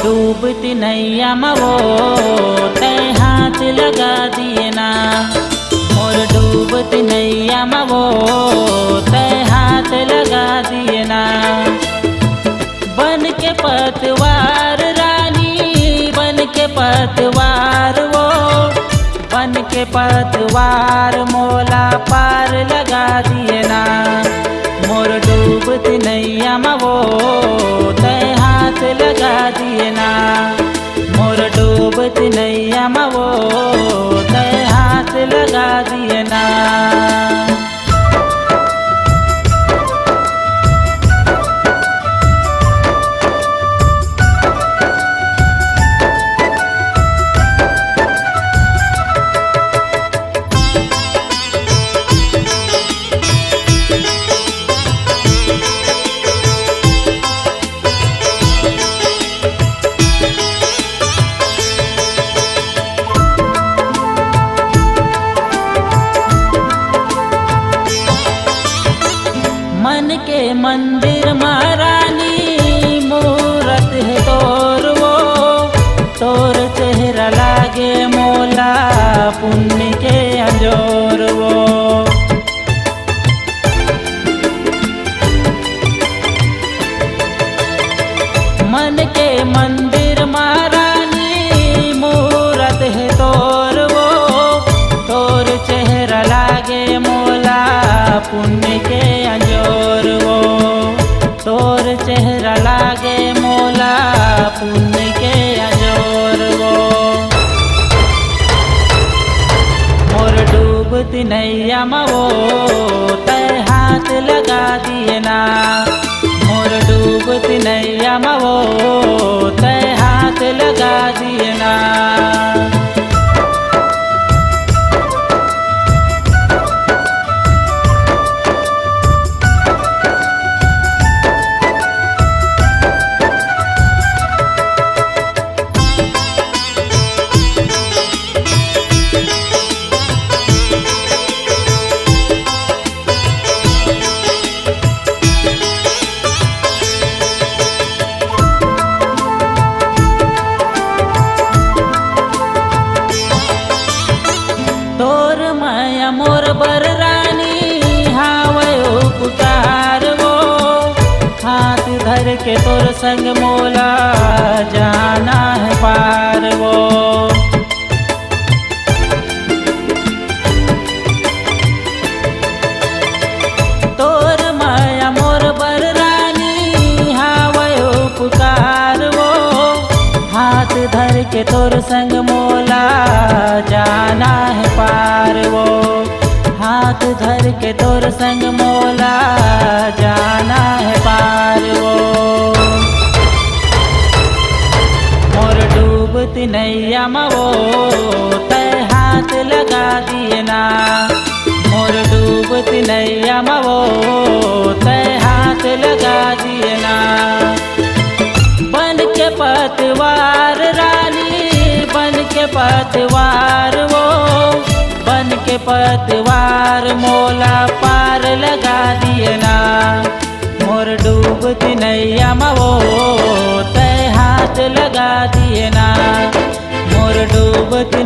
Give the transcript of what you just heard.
डूबती नैया में वो तय हाथ लगा दिए ना। मोर डूबती नैया में वो तय हाथ लगा दिए ना। बन के पतवार रानी बन के पतवार वो बन के पतवार मोला पार लगा दिए ना। मोर डूबती नैया में वो तय हाथ लगा दिए ना। मोर डूबती नैया में वो तय हाथ लगा दिए ना। मन के मंदिर महारानी मूरत है तोर वो तोर चेहरा लागे मोला पुण्य के अंजोर वो। मन के मंदिर महारानी मूरत है तोर वो तोर चेहरा लागे मोला पुण्य के अंजोर वो। तोर चेहरा लागे मोला पुण्य के अंजोर वो। मोर डूबती नैया में वो तय हाथ लगा दिए ना। मोर डूबती नैया में वो तय हाथ लगा दिए ना। तोर माया मोर बर रानी हावयो पुकार वो हाथ धर के तोर संग मोला जाना है पार वो। तोर माया मोर बर रानी हावयो पुकार वो हाथ धर के तोर संग मोला जाना है पार वो। हाथ धर के तोर संग मोला जाना है पार वो। मोर डूबती नैया में वो तय हाथ लगा दिए ना। मोर डूबती नैया में वो तय हाथ लगा दिए ना। बन के पतवार रानी बन के पतवार वो बन के पतवार मोला पार लगा दिए ना। मोर डूबती नैया में वो तय हाथ लगा दिए ना। मोर डूबती